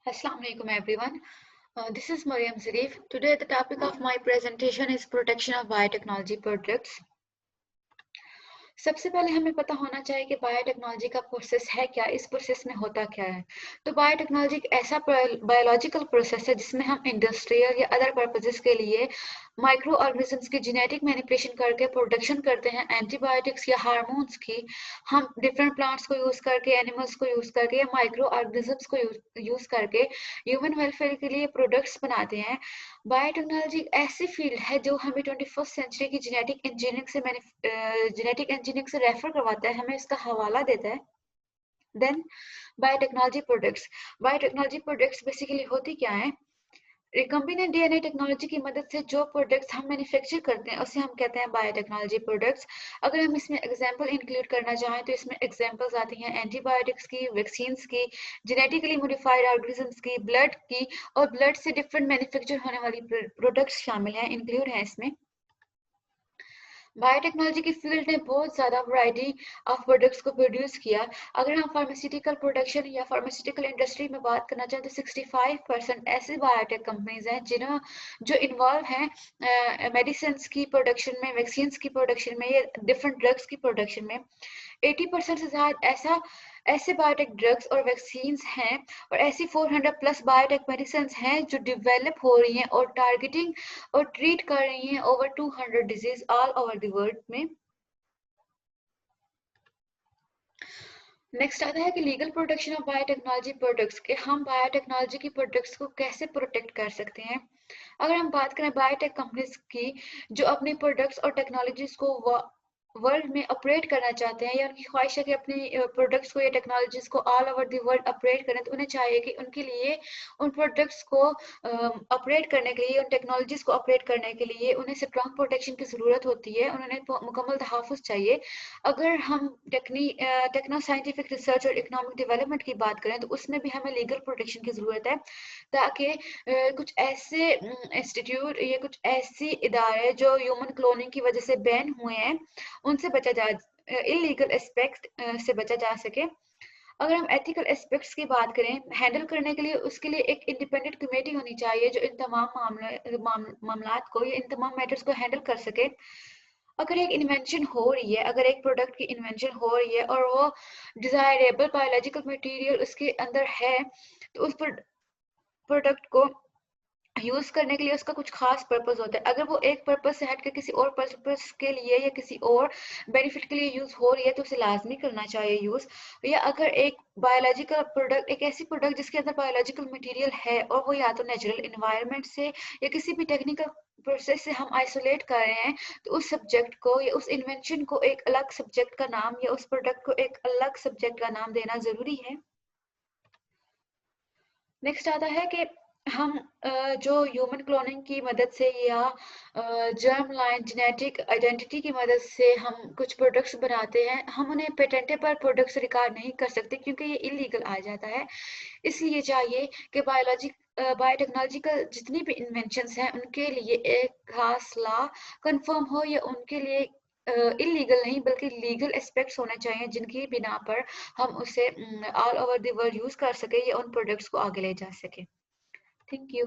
Assalamu alaikum everyone. This is Mariam Zarif. Today the topic of my presentation is protection of biotechnology products. सबसे पहले हमें पता होना चाहिए कि बायोटेक्नोलॉजी का प्रोसेस है क्या, इस प्रोसेस में होता क्या है। तो बायोटेक्नोलॉजी एक ऐसा बायोलॉजिकल प्रोसेस है जिसमें हम इंडस्ट्रियल या अदर पर्पसेस के लिए माइक्रो ऑर्गेनिजम्स की जेनेटिक मैनिपुलेशन करके प्रोडक्शन करते हैं एंटीबायोटिक्स या हार्मोन्स की। हम डिफरेंट प्लांट्स को यूज करके, एनिमल्स को यूज करके या माइक्रो ऑर्गेनिजम्स को यूज करके ह्यूमन वेलफेयर के लिए प्रोडक्ट्स बनाते हैं। बायोटेक्नोलॉजी एक ऐसी फील्ड है जो हमें 21st सेंचुरी की जेनेटिक इंजीनियरिंग से रेफर करवाता है, हमें इसका हवाला देता है। देन बायोटेक्नोलॉजी प्रोडक्ट्स बेसिकली होती क्या है? रिकम्बिनेंट डीएनए टेक्नोलॉजी की मदद से जो प्रोडक्ट्स हम मैन्युफैक्चर करते हैं उसे हम कहते हैं बायोटेक्नोलॉजी प्रोडक्ट्स। अगर हम इसमें एग्जांपल इंक्लूड करना चाहें तो इसमें एग्जांपल्स आती हैं एंटीबायोटिक्स की, वैक्सीन्स की, जेनेटिकली मॉडिफाइड ऑर्गेनिजम्स की, ब्लड की, और ब्लड से डिफरेंट मैन्युफैक्चर होने वाली प्रोडक्ट्स शामिल हैं, इंक्लूड हैं इसमें। बायोटेक्नोलॉजी की फील्ड ने बहुत ज़्यादा वैरायटी ऑफ प्रोडक्ट्स को प्रोड्यूस किया। अगर हम फार्मास्यूटिकल प्रोडक्शन या फार्मास्यूटिकल इंडस्ट्री में बात करना चाहें तो 65% ऐसी बायोटेक कंपनीज हैं जो इन्वॉल्व हैं मेडिसिन की प्रोडक्शन में, वैक्सीन की प्रोडक्शन में या डिफरेंट ड्रग्स की प्रोडक्शन में। 80% से ज़्यादा ऐसे बायोटेक ड्रग्स और वैक्सीन्स हैं और ऐसी 400 प्लस बायोटेक मेडिसिन हैं जो डेवलप हो रही हैं और टारगेटिंग और ट्रीट कर रही हैं over 200 disease all over the world में। नेक्स्ट आता है कि legal protection of biotechnology products के हम बायोटेक्नोलॉजी की प्रोडक्ट्स को कैसे प्रोटेक्ट कर सकते हैं। अगर हम बात करें बायोटेक कंपनीज की जो अपनी प्रोडक्ट्स और टेक्नोलॉजीज को वर्ल्ड में ऑपरेट करना चाहते हैं या उनकी ख्वाहिश है कि अपनी प्रोडक्ट्स को या टेक्नोलॉजीज को all over the world operate करें, तो उन्हें चाहिए कि उनके लिए उन प्रोडक्ट्स को ऑपरेट करने के लिए, उन टेक्नोलॉजीज को ऑपरेट करने के लिए उन्हें स्ट्रॉन्ग प्रोटेक्शन की ज़रूरत होती है, उन्हें मुकम्मल तहफ़्फ़ुज़ चाहिए। अगर हम टेक्नो साइंटिफिक रिसर्च और इकोनॉमिक डेवलपमेंट की बात करें तो उसमें भी हमें लीगल प्रोटेक्शन की ज़रूरत है, ताकि कुछ ऐसे इंस्टीट्यूट या कुछ ऐसी इदारे जो ह्यूमन क्लोनिंग की वजह से बैन हुए हैं उनसे बचा जा इलीगल एस्पेक्ट से बचा जा सके। अगर हम एथिकल एस्पेक्ट्स की बात करें हैंडल करने के लिए, उसके लिए एक इंडिपेंडेंट कमेटी होनी चाहिए जो इन तमाम मामलात को या इन तमाम मैटर्स को हैंडल कर सके। अगर एक इन्वेंशन हो रही है, अगर एक प्रोडक्ट की इन्वेंशन हो रही है और वो डिजायरेबल बायोलॉजिकल मटेरियल उसके अंदर है, तो उस प्रोडक्ट को यूज करने के लिए उसका कुछ खास पर्पस होता है। अगर वो एक पर्पस से हट के किसी और पर्पस के लिए या किसी और बेनिफिट के लिए यूज हो रही है तो उसे लाजमी करना चाहिए यूज। या अगर एक बायोलॉजिकल प्रोडक्ट, एक ऐसी प्रोडक्ट जिसके अंदर बायोलॉजिकल मटेरियल है और वो या तो नेचुरल इन्वायरमेंट से या किसी भी टेक्निकल प्रोसेस से हम आइसोलेट कर रहे हैं, तो उस सब्जेक्ट को या उस इन्वेंशन को एक अलग सब्जेक्ट का नाम या उस प्रोडक्ट को एक अलग सब्जेक्ट का नाम देना जरूरी है। नेक्स्ट आता है कि हम जो ह्यूमन क्लोनिंग की मदद से या जर्म लाइन जेनेटिक आइडेंटिटी की मदद से हम कुछ प्रोडक्ट्स बनाते हैं, हम उन्हें पेटेंटेबल प्रोडक्ट्स रिकॉर्ड नहीं कर सकते क्योंकि ये इलीगल आ जाता है। इसलिए चाहिए कि बायोटेक्नोलॉजिकल जितनी भी इन्वेंशंस हैं उनके लिए एक खास लॉ कंफर्म हो या उनके लिए इलीगल नहीं बल्कि लीगल एस्पेक्ट्स होने चाहिए जिनकी बिना पर हम उसे all over the world use कर सके या उन प्रोडक्ट्स को आगे ले जा सके। Thank you.